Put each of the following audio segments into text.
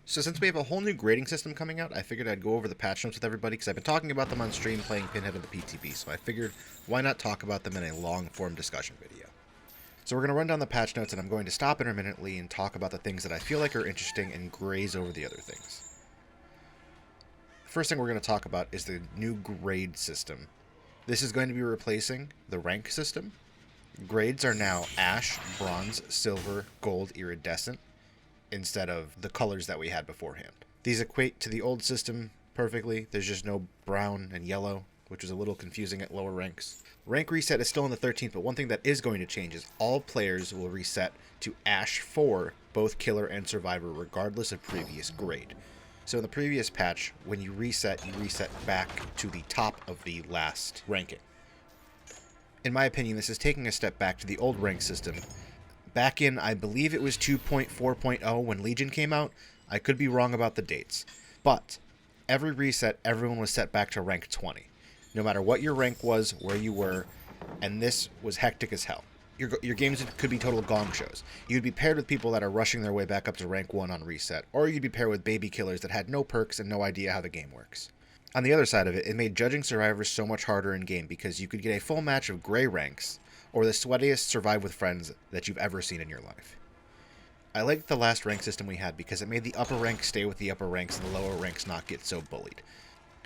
So since we have a whole new grading system coming out, I figured I'd go over the patch notes with everybody because I've been talking about them on stream playing Pinhead of the PTB, so I figured why not talk about them in a long-form discussion video. So we're going to run down the patch notes and I'm going to stop intermittently and talk about the things that I feel like are interesting and graze over the other things. The first thing we're going to talk about is the new grade system. This is going to be replacing the rank system. Grades are now Ash, Bronze, Silver, Gold, Iridescent, instead of the colors that we had beforehand. These equate to the old system perfectly. There's just no brown and yellow, which is a little confusing at lower ranks. Rank reset is still on the 13th, but one thing that is going to change is all players will reset to Ash 4, both Killer and Survivor, regardless of previous grade. So in the previous patch, when you reset back to the top of the last ranking. In my opinion, this is taking a step back to the old rank system. Back in, I believe it was 2.4.0 when Legion came out. I could be wrong about the dates. But every reset, everyone was set back to rank 20. No matter what your rank was, where you were, and this was hectic as hell. Your games could be total gong shows. You'd be paired with people that are rushing their way back up to rank 1 on reset, or you'd be paired with baby killers that had no perks and no idea how the game works. On the other side of it, it made judging survivors so much harder in game because you could get a full match of gray ranks, or the sweatiest survive with friends that you've ever seen in your life. I liked the last rank system we had because it made the upper ranks stay with the upper ranks and the lower ranks not get so bullied.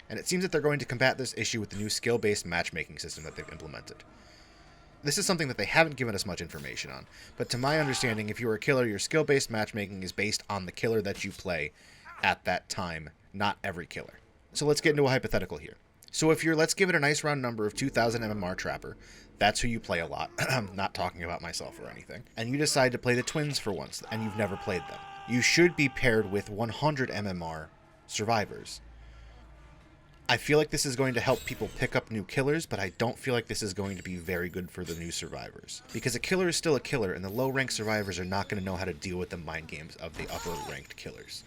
And it seems that they're going to combat this issue with the new skill-based matchmaking system that they've implemented. This is something that they haven't given us much information on, but to my understanding, if you are a killer, your skill-based matchmaking is based on the killer that you play at that time, not every killer. So let's get into a hypothetical here. So if you're, let's give it a nice round number of 2000 MMR Trapper, that's who you play a lot, I'm not talking about myself or anything, and you decide to play the Twins for once, and you've never played them. You should be paired with 100 MMR survivors. I feel like this is going to help people pick up new killers, but I don't feel like this is going to be very good for the new survivors. Because a killer is still a killer, and the low-ranked survivors are not going to know how to deal with the mind games of the upper-ranked killers.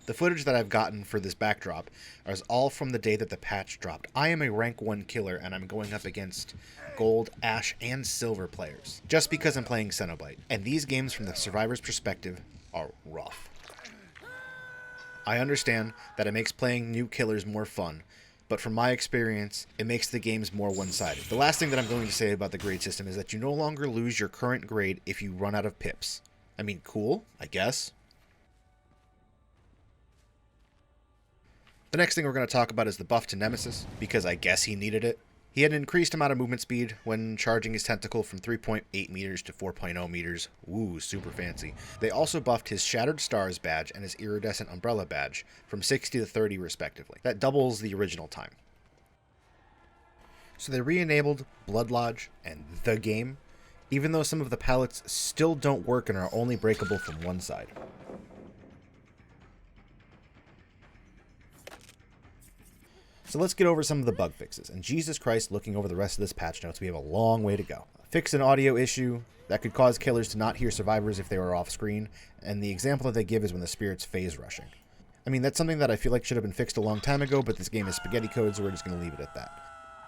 The footage that I've gotten for this backdrop is all from the day that the patch dropped. I am a rank 1 killer, and I'm going up against Gold, Ash, and Silver players, just because I'm playing Cenobite. And these games, from the survivor's perspective, are rough. I understand that it makes playing new killers more fun, but from my experience, it makes the games more one-sided. The last thing that I'm going to say about the grade system is that you no longer lose your current grade if you run out of pips. I mean, cool, I guess. The next thing we're going to talk about is the buff to Nemesis, because I guess he needed it. He had an increased amount of movement speed when charging his tentacle from 3.8 meters to 4.0 meters. Ooh, super fancy. They also buffed his Shattered Stars badge and his Iridescent Umbrella badge from 60 to 30 respectively. That doubles the original time. So they re-enabled Blood Lodge and the game, even though some of the pallets still don't work and are only breakable from one side. So let's get over some of the bug fixes. And Jesus Christ, looking over the rest of this patch notes, we have a long way to go. Fix an audio issue that could cause killers to not hear survivors if they were off screen, and the example that they give is when the spirits phase rushing. I mean, that's something that I feel like should have been fixed a long time ago, but this game is spaghetti code, so we're just going to leave it at that.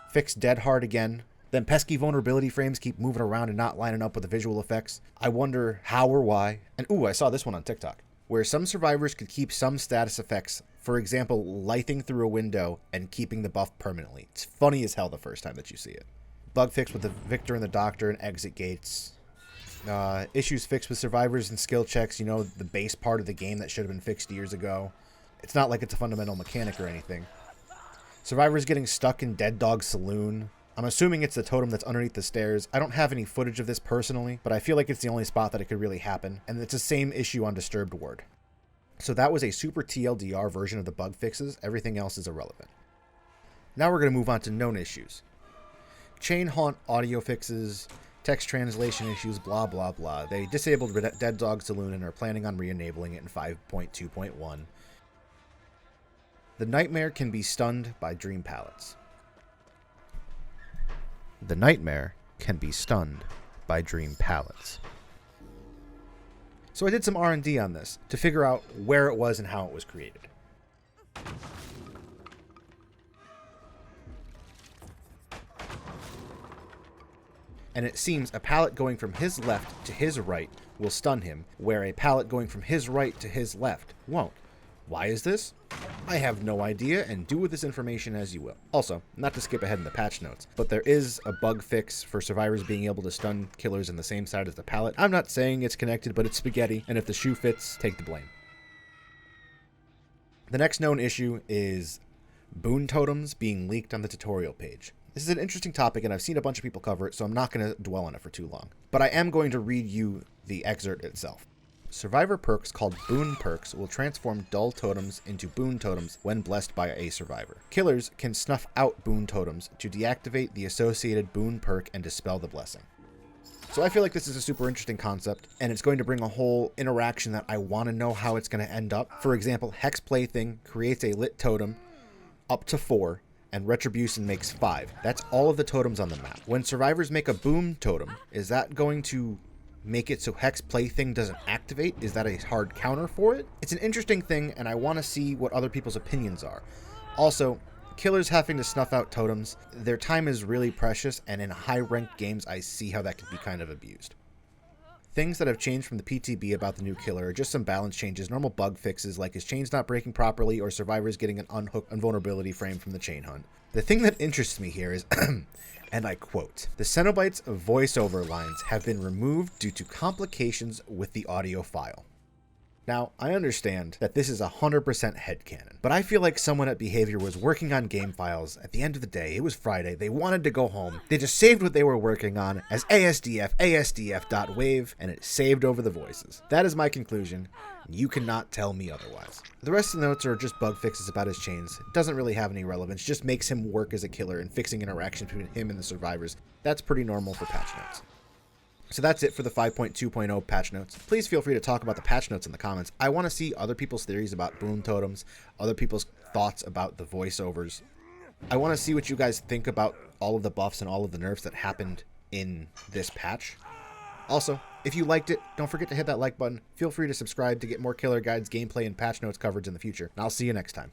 Fix Dead Hard again. Then pesky vulnerability frames keep moving around and not lining up with the visual effects. I wonder how or why. And ooh, I saw this one on TikTok, where some survivors could keep some status effects, for example, lithing through a window and keeping the buff permanently. It's funny as hell the first time that you see it. Bug fix with the Victor and the Doctor and exit gates. Issues fixed with survivors and skill checks, you know, the base part of the game that should have been fixed years ago. It's not like it's a fundamental mechanic or anything. Survivors getting stuck in Dead Dog Saloon. I'm assuming it's the totem that's underneath the stairs. I don't have any footage of this personally, but I feel like it's the only spot that it could really happen, and it's the same issue on Disturbed Ward. So that was a super TLDR version of the bug fixes. Everything else is irrelevant. Now we're going to move on to known issues. Chain Haunt audio fixes, text translation issues, blah blah blah. They disabled Dead Dog Saloon and are planning on re-enabling it in 5.2.1. The Nightmare can be stunned by Dream Pallets. The Nightmare can be stunned by Dream Pallets. So I did some R&D on this to figure out where it was and how it was created. And it seems a pallet going from his left to his right will stun him, where a pallet going from his right to his left won't. Why is this? I have no idea, and do with this information as you will. Also, not to skip ahead in the patch notes, but there is a bug fix for survivors being able to stun killers in the same side as the pallet. I'm not saying it's connected, but it's spaghetti, and if the shoe fits, take the blame. The next known issue is boon totems being leaked on the tutorial page. This is an interesting topic, and I've seen a bunch of people cover it, so I'm not going to dwell on it for too long. But I am going to read you the excerpt itself. Survivor perks called boon perks will transform dull totems into boon totems when blessed by a survivor. Killers can snuff out boon totems to deactivate the associated boon perk and dispel the blessing. So I feel like this is a super interesting concept, and it's going to bring a whole interaction that I want to know how it's going to end up. For example, Hex Plaything creates a lit totem up to 4, and Retribution makes 5. That's all of the totems on the map. When survivors make a boom totem, is that going to make it so Hex Plaything doesn't activate? Is that a hard counter for it? It's an interesting thing, and I want to see what other people's opinions are. Also, killers having to snuff out totems, their time is really precious, and in high-ranked games, I see how that can be kind of abused. Things that have changed from the PTB about the new killer are just some balance changes, normal bug fixes like his chains not breaking properly or survivors getting an unhooked invulnerability frame from the chain hunt. The thing that interests me here is, and I quote, "The Cenobites' voiceover lines have been removed due to complications with the audio file." Now, I understand that this is 100% headcanon, but I feel like someone at Behavior was working on game files. At the end of the day, it was Friday, they wanted to go home, they just saved what they were working on as asdf.wave, and it saved over the voices. That is my conclusion. You cannot tell me otherwise. The rest of the notes are just bug fixes about his chains. It doesn't really have any relevance, just makes him work as a killer and fixing interactions between him and the survivors. That's pretty normal for patch notes. So that's it for the 5.2.0 patch notes. Please feel free to talk about the patch notes in the comments. I want to see other people's theories about boon totems, other people's thoughts about the voiceovers. I want to see what you guys think about all of the buffs and all of the nerfs that happened in this patch. Also, if you liked it, don't forget to hit that like button. Feel free to subscribe to get more Killer Guides, gameplay, and patch notes coverage in the future. And I'll see you next time.